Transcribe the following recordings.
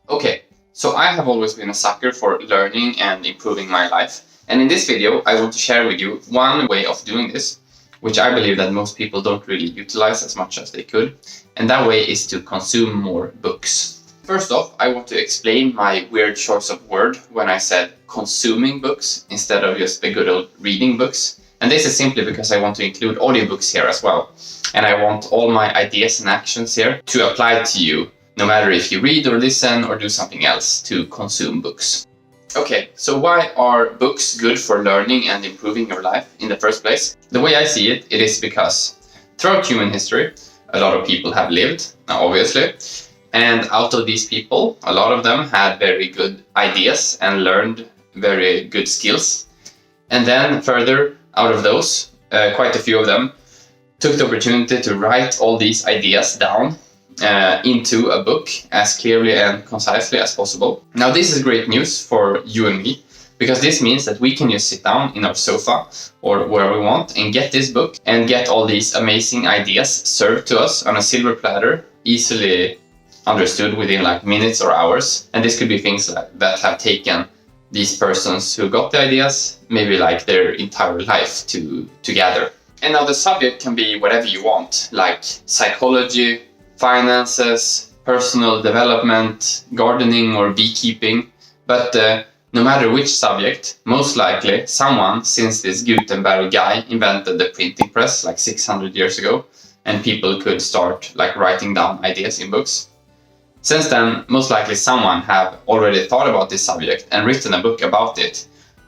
Okay, so I have always been a sucker for learning and improving my life. And in this video, I want to share with you one way of doing this, which I believe that most people don't really utilize as much as they could. And that way is to consume more books. First off, I want to explain my weird choice of word when I said consuming books instead of just the good old reading books. And this is simply because I want to include audiobooks here as well. And I want all my ideas and actions here to apply to you, no matter if you read or listen or do something else to consume books. Okay, so why are books good for learning and improving your life in the first place? The way I see it, it is because throughout human history, a lot of people have lived, obviously, and out of these people, a lot of them had very good ideas and learned very good skills. And then further, out of those, quite a few of them took the opportunity to write all these ideas down into a book as clearly and concisely as possible. Now this is great news for you and me, because this means that we can just sit down in our sofa or where we want and get this book and get all these amazing ideas served to us on a silver platter, easily understood within like minutes or hours. And this could be things that have taken these persons who got the ideas maybe like their entire life to gather. And now the subject can be whatever you want, like psychology, finances, personal development, gardening or beekeeping. But no matter which subject, most likely someone, since this Gutenberg guy invented the printing press like 600 years ago, and people could start like writing down ideas in books. Since then, most likely someone have already thought about this subject and written a book about it,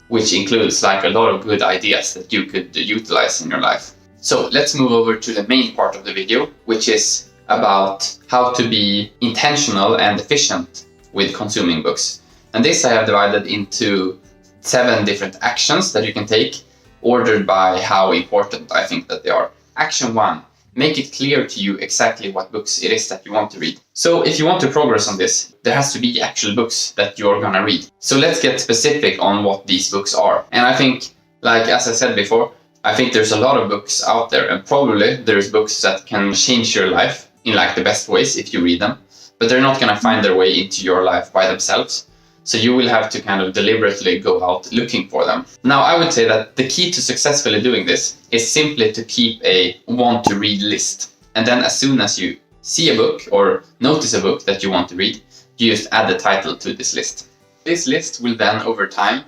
which includes like a lot of good ideas that you could utilize in your life. So let's move over to the main part of the video, which is about how to be intentional and efficient with consuming books. And this I have divided into 7 different actions that you can take, ordered by how important I think that they are. Action 1. Make it clear to you exactly what books it is that you want to read. So if you want to progress on this, there has to be actual books that you're gonna read. So let's get specific on what these books are. And I think, like as I said before, I think there's a lot of books out there, and probably there's books that can change your life in like the best ways if you read them, but they're not gonna find their way into your life by themselves. So you will have to kind of deliberately go out looking for them. Now, I would say that the key to successfully doing this is simply to keep a want to read list. And then as soon as you see a book or notice a book that you want to read, you just add the title to this list. This list will then over time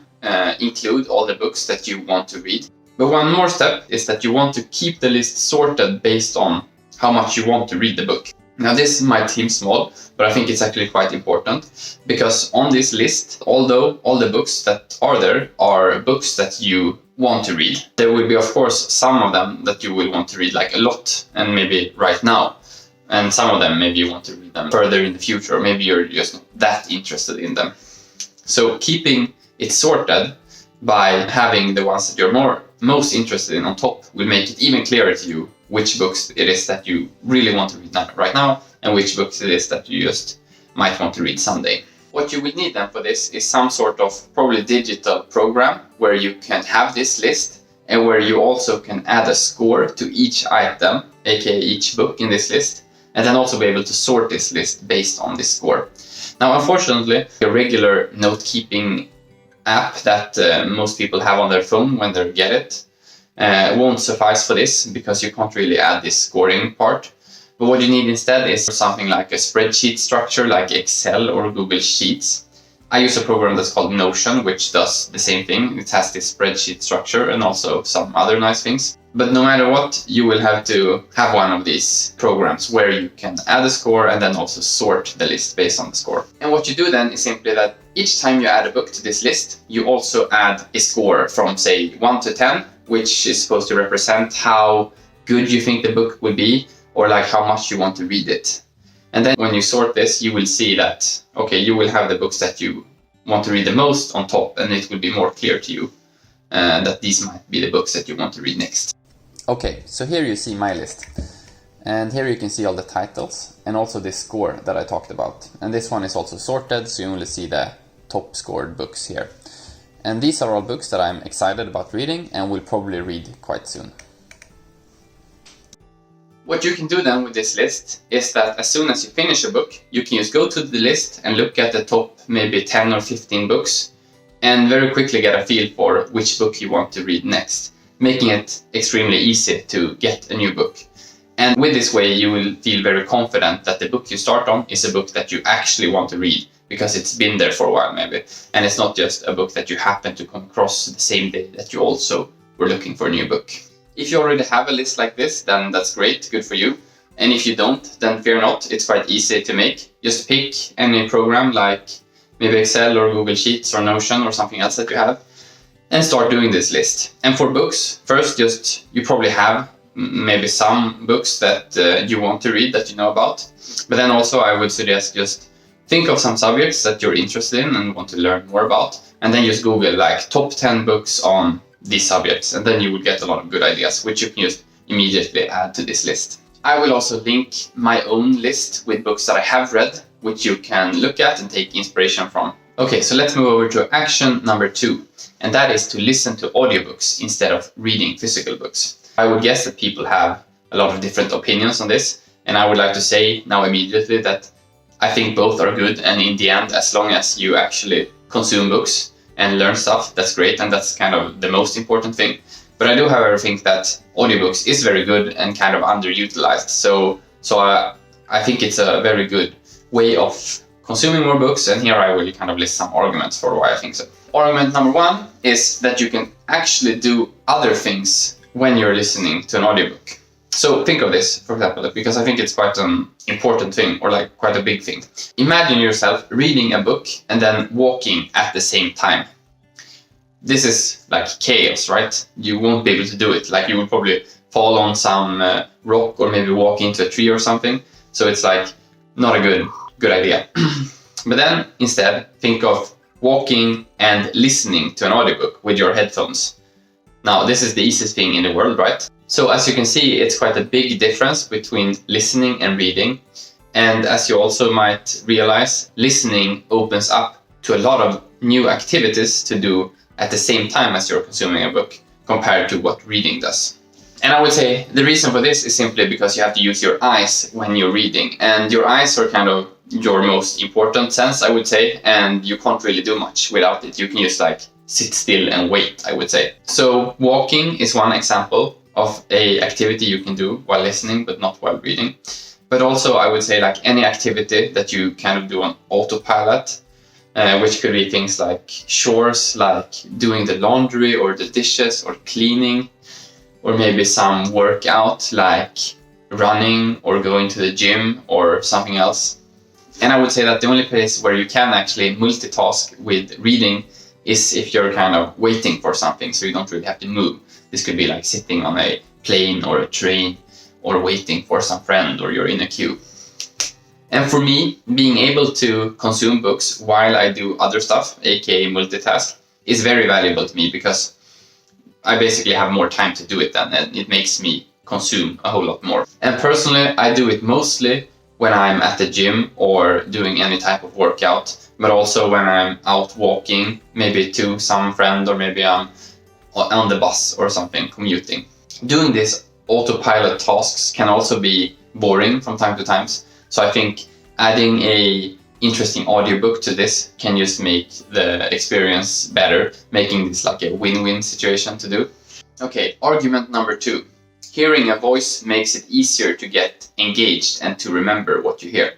include all the books that you want to read. But one more step is that you want to keep the list sorted based on how much you want to read the book. Now this might seem small, but I think it's actually quite important, because on this list, although all the books that are there are books that you want to read, there will be of course some of them that you will want to read like a lot and maybe right now, and some of them maybe you want to read them further in the future, or maybe you're just not that interested in them. So keeping it sorted by having the ones that you're most interested in on top will make it even clearer to you which books it is that you really want to read right now and which books it is that you just might want to read someday. What you will need then for this is some sort of probably digital program where you can have this list and where you also can add a score to each item, aka each book in this list, and then also be able to sort this list based on this score. Now, unfortunately, a regular note-keeping app that most people have on their phone when they get it won't suffice for this, because you can't really add this scoring part. But what you need instead is something like a spreadsheet structure like Excel or Google Sheets. I use a program that's called Notion, which does the same thing. It has this spreadsheet structure and also some other nice things. But no matter what, you will have to have one of these programs where you can add a score and then also sort the list based on the score. And what you do then is simply that each time you add a book to this list, you also add a score from say 1 to 10, which is supposed to represent how good you think the book will be, or like how much you want to read it. And then when you sort this, you will see that, okay, you will have the books that you want to read the most on top, and it will be more clear to you that these might be the books that you want to read next. Okay, so here you see my list. And here you can see all the titles and also this score that I talked about. And this one is also sorted, so you only see the top scored books here. And these are all books that I'm excited about reading and will probably read quite soon. What you can do then with this list is that as soon as you finish a book, you can just go to the list and look at the top maybe 10 or 15 books and very quickly get a feel for which book you want to read next, making it extremely easy to get a new book. And with this way, you will feel very confident that the book you start on is a book that you actually want to read, because it's been there for a while maybe, and it's not just a book that you happen to come across the same day that you also were looking for a new book. If you already have a list like this, then that's great, good for you. And if you don't, then fear not, it's quite easy to make. Just pick any program like maybe Excel or Google Sheets or Notion or something else that you have, and start doing this list. And for books, first you probably have maybe some books that you want to read that you know about. But then also I would suggest just think of some subjects that you're interested in and want to learn more about, and then just Google like top 10 books on these subjects, and then you will get a lot of good ideas, which you can just immediately add to this list. I will also link my own list with books that I have read, which you can look at and take inspiration from. Okay, so let's move over to action number 2, and that is to listen to audiobooks instead of reading physical books. I would guess that people have a lot of different opinions on this, and I would like to say now immediately that I think both are good, and in the end, as long as you actually consume books and learn stuff, that's great, and that's kind of the most important thing. But I do, however, think that audiobooks is very good and kind of underutilized, so I think it's a very good way of consuming more books, and here I will kind of list some arguments for why I think so. Argument number 1 is that you can actually do other things when you're listening to an audiobook. So think of this, for example, because I think it's quite an important thing, or like quite a big thing. Imagine yourself reading a book and then walking at the same time. This is like chaos, right? You won't be able to do it. Like you will probably fall on some rock or maybe walk into a tree or something. So it's like not a good idea. But then instead think of walking and listening to an audiobook with your headphones. Now, this is the easiest thing in the world, right? So as you can see, it's quite a big difference between listening and reading. And as you also might realize, listening opens up to a lot of new activities to do at the same time as you're consuming a book, compared to what reading does. And I would say the reason for this is simply because you have to use your eyes when you're reading. And your eyes are kind of your most important sense, I would say, and you can't really do much without it. You can just like sit still and wait, I would say. So walking is one example of a activity you can do while listening, but not while reading. But also I would say like any activity that you kind of do on autopilot, which could be things like chores, like doing the laundry or the dishes or cleaning, or maybe some workout like running or going to the gym or something else. And I would say that the only place where you can actually multitask with reading is if you're kind of waiting for something, so you don't really have to move. This could be like sitting on a plane or a train, or waiting for some friend, or you're in a queue. And for me, being able to consume books while I do other stuff, aka multitask, is very valuable to me, because I basically have more time to do it then, and it makes me consume a whole lot more. And personally, I do it mostly when I'm at the gym or doing any type of workout, but also when I'm out walking, maybe to some friend, or maybe I'm on the bus or something, commuting. Doing these autopilot tasks can also be boring from time to time, so I think adding a interesting audiobook to this can just make the experience better, making this like a win-win situation to do. Okay, argument number 2. Hearing a voice makes it easier to get engaged and to remember what you hear.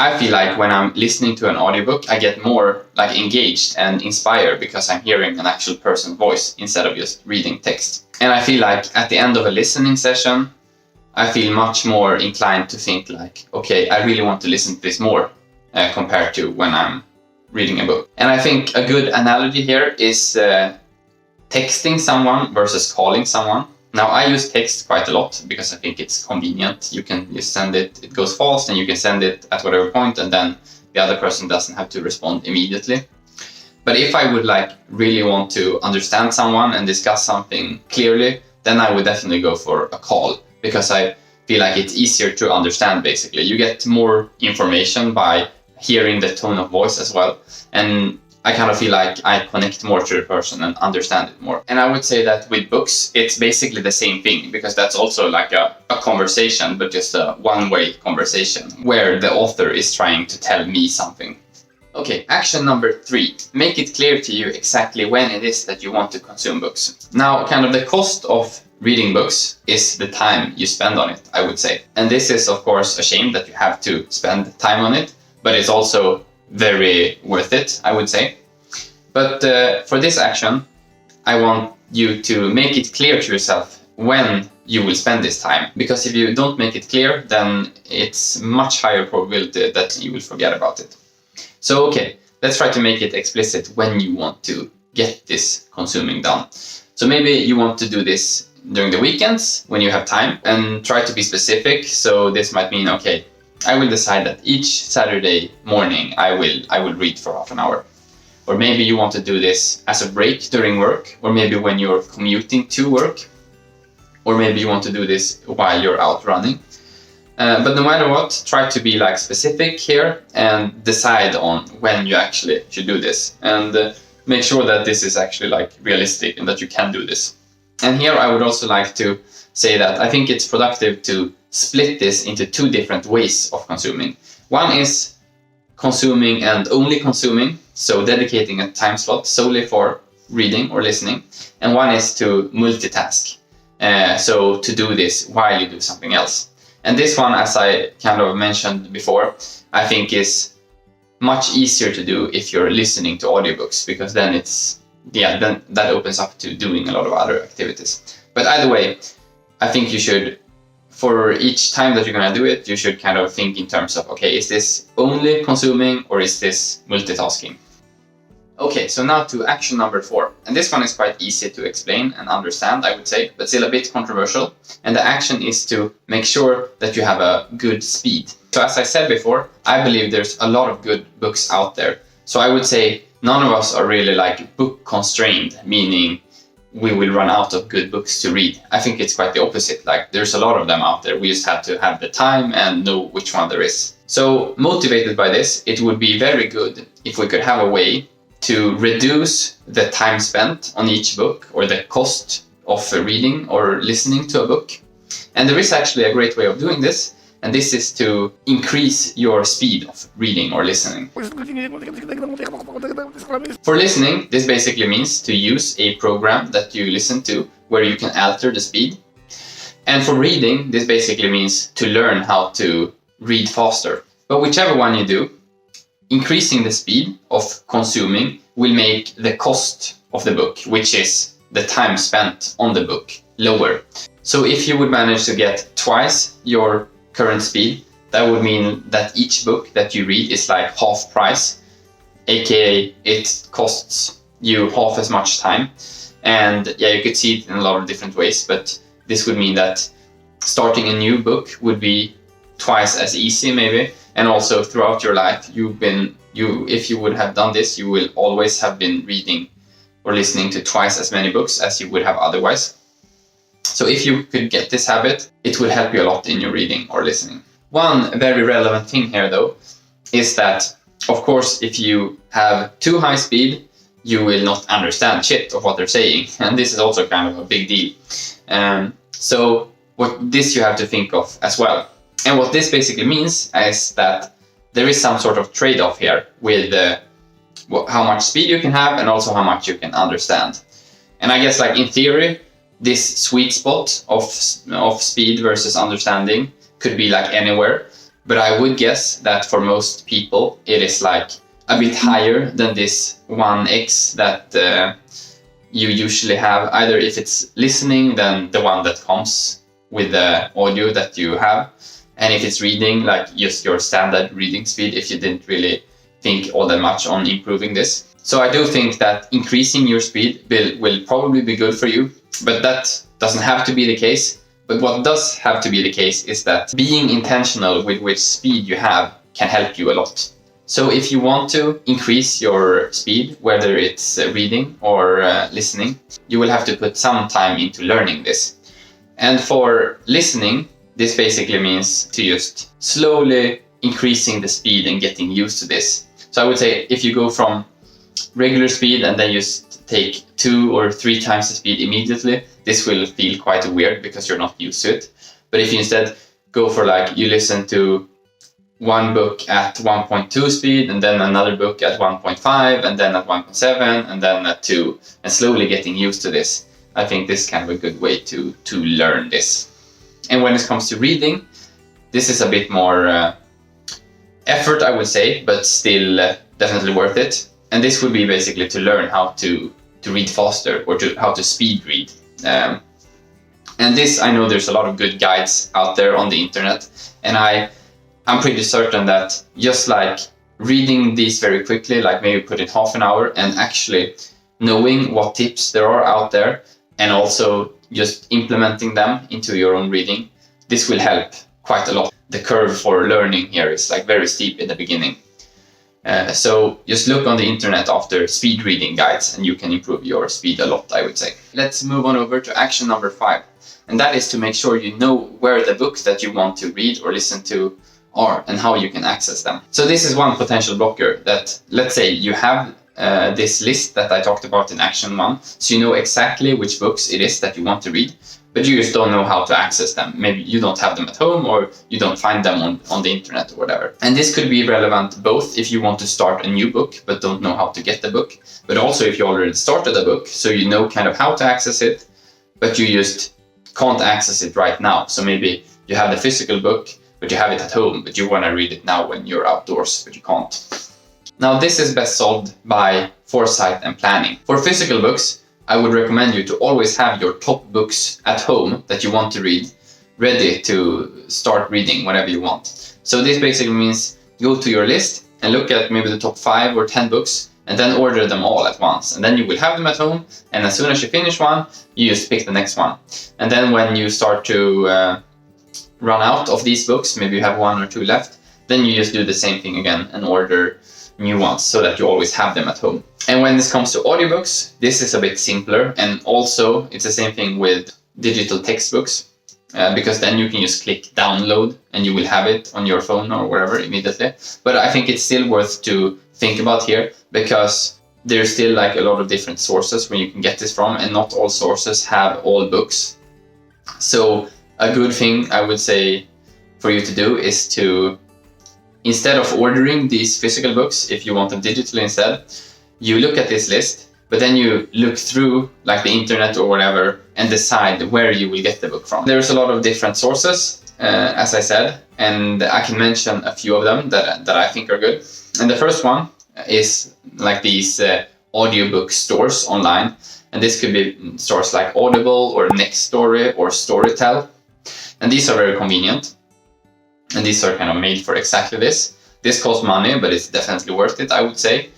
I feel like when I'm listening to an audiobook, I get more like engaged and inspired because I'm hearing an actual person's voice instead of just reading text. And I feel like at the end of a listening session, I feel much more inclined to think like, okay, I really want to listen to this more compared to when I'm reading a book. And I think a good analogy here is texting someone versus calling someone. Now, I use text quite a lot because I think it's convenient. You can just send it, it goes fast, and you can send it at whatever point, and then the other person doesn't have to respond immediately. But if I would like really want to understand someone and discuss something clearly, then I would definitely go for a call, because I feel like it's easier to understand basically. You get more information by hearing the tone of voice as well. And I kind of feel like I connect more to the person and understand it more. And I would say that with books, it's basically the same thing, because that's also like a conversation, but just a one-way conversation where the author is trying to tell me something. Okay, action number 3. Make it clear to you exactly when it is that you want to consume books. Now, kind of the cost of reading books is the time you spend on it, I would say. And this is, of course, a shame that you have to spend time on it, but it's also very worth it, I would say. But for this action, I want you to make it clear to yourself when you will spend this time. Because if you don't make it clear, then it's much higher probability that you will forget about it. So, okay, let's try to make it explicit when you want to get this consuming done. So maybe you want to do this during the weekends when you have time, and try to be specific. So this might mean, okay, I will decide that each Saturday morning I will read for half an hour. Or maybe you want to do this as a break during work, or maybe when you're commuting to work, or maybe you want to do this while you're out running. But no matter what, try to be like specific here and decide on when you actually should do this, and make sure that this is actually like realistic and that you can do this. And here I would also like to say that I think it's productive to split this into 2 different ways of consuming. One is consuming and only consuming, so dedicating a time slot solely for reading or listening. And one is to multitask, so to do this while you do something else. And this one, as I kind of mentioned before, I think is much easier to do if you're listening to audiobooks, because then then that opens up to doing a lot of other activities. But either way, I think you should, for each time that you're going to do it, you should kind of think in terms of, okay, is this only consuming or is this multitasking? Okay, so now to action number 4. And this one is quite easy to explain and understand, I would say, but still a bit controversial. And the action is to make sure that you have a good speed. So as I said before, I believe there's a lot of good books out there. So I would say none of us are really like book constrained, meaning we will run out of good books to read. I think it's quite the opposite. Like, there's a lot of them out there. We just have to have the time and know which one there is. So motivated by this, it would be very good if we could have a way to reduce the time spent on each book, or the cost of reading or listening to a book. And there is actually a great way of doing this, and this is to increase your speed of reading or listening. For listening, this basically means to use a program that you listen to where you can alter the speed. And for reading, this basically means to learn how to read faster. But whichever one you do, increasing the speed of consuming will make the cost of the book, which is the time spent on the book, lower. So if you would manage to get twice your current speed, that would mean that each book that you read is like half price, aka it costs you half as much time. And yeah, you could see it in a lot of different ways, but this would mean that starting a new book would be twice as easy maybe. And also throughout your life, if you would have done this, you will always have been reading or listening to twice as many books as you would have otherwise. So if you could get this habit, it would help you a lot in your reading or listening. One very relevant thing here though, is that of course if you have too high speed, you will not understand shit of what they're saying. And this is also kind of a big deal. So this you have to think of as well. And what this basically means is that there is some sort of trade-off here with how much speed you can have and also how much you can understand. And I guess like in theory, this sweet spot of speed versus understanding could be like anywhere. But I would guess that for most people, it is like a bit higher than this 1x that you usually have. Either if it's listening, then the one that comes with the audio that you have. And if it's reading, like just your standard reading speed, if you didn't really think all that much on improving this. So I do think that increasing your speed will probably be good for you, but that doesn't have to be the case. But what does have to be the case is that being intentional with which speed you have can help you a lot. So if you want to increase your speed, whether it's reading or listening, you will have to put some time into learning this. And for listening, this basically means to just slowly increasing the speed and getting used to this. So I would say if you go from regular speed and then you take 2 or 3 times the speed immediately, this will feel quite weird because you're not used to it. But if you instead go for like you listen to one book at 1.2 speed and then another book at 1.5 and then at 1.7 and then at 2, and slowly getting used to this, I think this is kind of a good way to learn this. And when it comes to reading, this is a bit more effort, I would say, but still definitely worth it. And this would be basically to learn how to read faster, or how to speed read. And this, I know there's a lot of good guides out there on the internet, and I'm pretty certain that just like reading these very quickly, like maybe put in half an hour, and actually knowing what tips there are out there, and also just implementing them into your own reading, this will help quite a lot. The curve for learning here is like very steep in the beginning. So just look on the internet after speed reading guides and you can improve your speed a lot, I would say. Let's move on over to action number 5. And that is to make sure you know where the books that you want to read or listen to are and how you can access them. So this is one potential blocker, that let's say you have this list that I talked about in action 1. So you know exactly which books it is that you want to read, but you just don't know how to access them. Maybe you don't have them at home, or you don't find them on the internet or whatever. And this could be relevant both if you want to start a new book but don't know how to get the book, but also if you already started a book, so you know kind of how to access it, but you just can't access it right now. So maybe you have the physical book, but you have it at home, but you want to read it now when you're outdoors, but you can't. Now this is best solved by foresight and planning. For physical books, I would recommend you to always have your top books at home that you want to read ready to start reading whenever you want. So this basically means go to your list and look at maybe the top 5 or 10 books and then order them all at once. And then you will have them at home, and as soon as you finish one, you just pick the next one. And then when you start to run out of these books, maybe you have 1 or 2 left, then you just do the same thing again and order new ones so that you always have them at home. And when this comes to audiobooks, this is a bit simpler, and also it's the same thing with digital textbooks, because then you can just click download and you will have it on your phone or wherever immediately. But I think it's still worth to think about here, because there's still like a lot of different sources where you can get this from, and not all sources have all books. So a good thing I would say for you to do is to, instead of ordering these physical books, if you want them digitally instead, you look at this list, but then you look through like the internet or whatever and decide where you will get the book from. There's a lot of different sources, as I said, and I can mention a few of them that I think are good. And the first one is like these audiobook stores online. And this could be stores like Audible or Nextory or Storytel. And these are very convenient. And these are kind of made for exactly this. This costs money, but it's definitely worth it, I would say.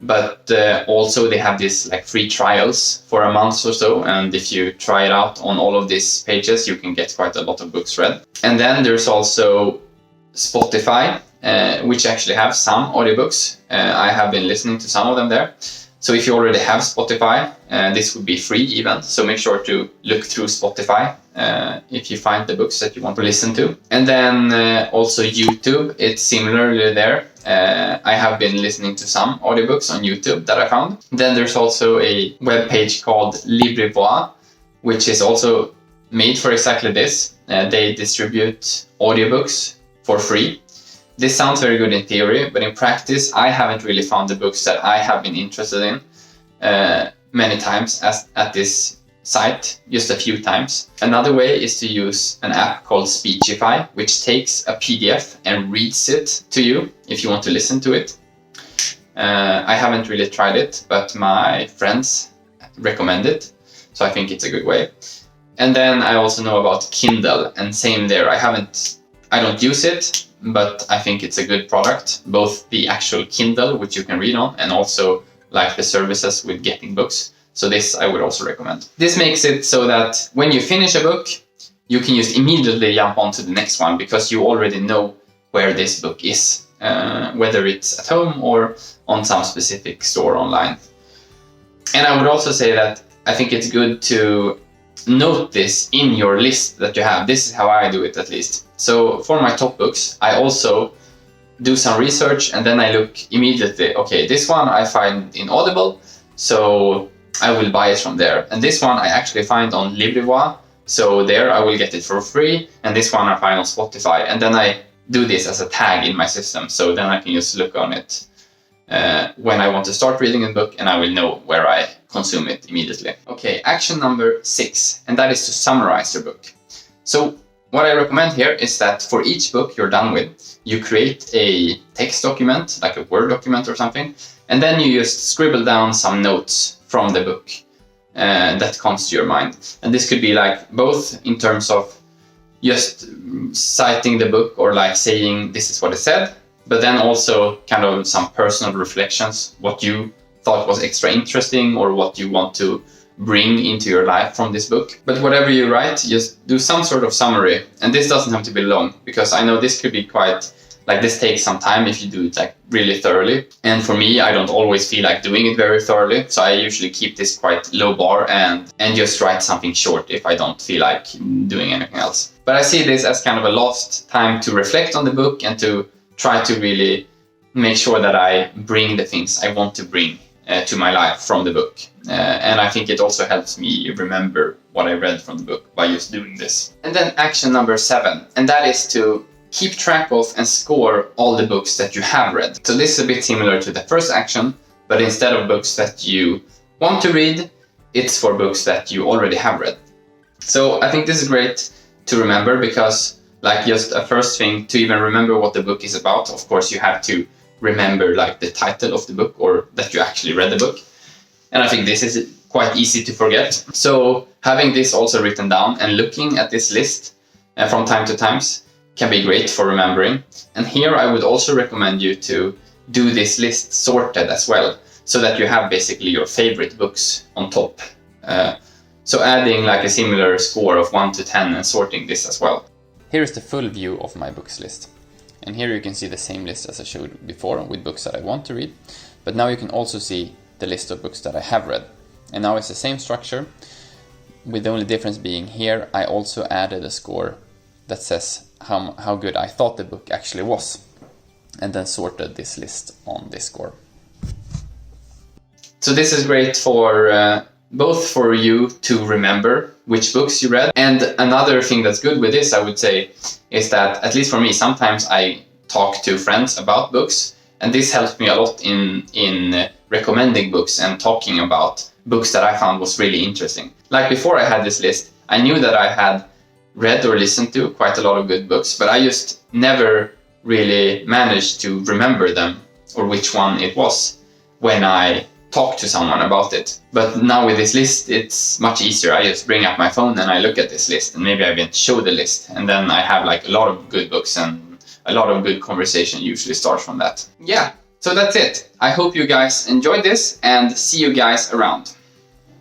But also they have this like free trials for a month or so. And if you try it out on all of these pages, you can get quite a lot of books read. And then there's also Spotify, which actually have some audiobooks. I have been listening to some of them there. So if you already have Spotify, this would be free even. So make sure to look through Spotify if you find the books that you want to listen to. And then also YouTube, it's similarly there. I have been listening to some audiobooks on YouTube that I found. Then there's also a web page called Librivoix, which is also made for exactly this. They distribute audiobooks for free. This sounds very good in theory, but in practice, I haven't really found the books that I have been interested in many times at this site, just a few times. Another way is to use an app called Speechify, which takes a PDF and reads it to you if you want to listen to it. I haven't really tried it, but my friends recommend it, so I think it's a good way. And then I also know about Kindle, and same there. I don't use it, but I think it's a good product, both the actual Kindle, which you can read on, and also like the services with getting books. So this I would also recommend. This makes it so that when you finish a book, you can just immediately jump on to the next one, because you already know where this book is, whether it's at home or on some specific store online. And I would also say that I think it's good to note this in your list that you have. This is how I do it, at least. So for my top books, I also do some research, and then I look immediately, okay, this one I find in Audible, so I will buy it from there. And this one I actually find on Livrevoix, so there I will get it for free. And this one I find on Spotify. And then I do this as a tag in my system, so then I can just look on it when I want to start reading a book, and I will know where I consume it immediately. Okay, action number 6, and that is to summarize your book. So what I recommend here is that for each book you're done with, you create a text document, like a Word document or something, and then you just scribble down some notes from the book that comes to your mind. And this could be like both in terms of just citing the book or like saying this is what it said, but then also kind of some personal reflections, what you thought was extra interesting or what you want to bring into your life from this book. But whatever you write, just do some sort of summary. And this doesn't have to be long, because I know this could be quite, like this takes some time if you do it like really thoroughly. And for me, I don't always feel like doing it very thoroughly. So I usually keep this quite low bar and just write something short if I don't feel like doing anything else. But I see this as kind of a lost time to reflect on the book and to try to really make sure that I bring the things I want to bring to my life from the book. And I think it also helps me remember what I read from the book by just doing this. And then action number 7, and that is to keep track of and score all the books that you have read. So this is a bit similar to the first action, but instead of books that you want to read, it's for books that you already have read. So I think this is great to remember, because like just a first thing to even remember what the book is about, of course you have to remember like the title of the book or that you actually read the book. And I think this is quite easy to forget. So having this also written down and looking at this list from time to time can be great for remembering. And here I would also recommend you to do this list sorted as well, so that you have basically your favorite books on top. So adding like a similar score of 1 to 10 and sorting this as well. Here is the full view of my books list. And here you can see the same list as I showed before with books that I want to read. But now you can also see the list of books that I have read. And now it's the same structure, with the only difference being here I also added a score that says how good I thought the book actually was, and then sorted this list on this score. So this is great for both for you to remember which books you read, and another thing that's good with this, I would say, is that, at least for me, sometimes I talk to friends about books, and this helps me a lot in recommending books and talking about books that I found was really interesting. Like before I had this list, I knew that I had read or listened to quite a lot of good books, but I just never really managed to remember them or which one it was when I talk to someone about it. But now with this list, it's much easier. I just bring up my phone and I look at this list, and maybe I even show the list, and then I have like a lot of good books, and a lot of good conversation usually starts from that. Yeah, so that's it. I hope you guys enjoyed this, and see you guys around.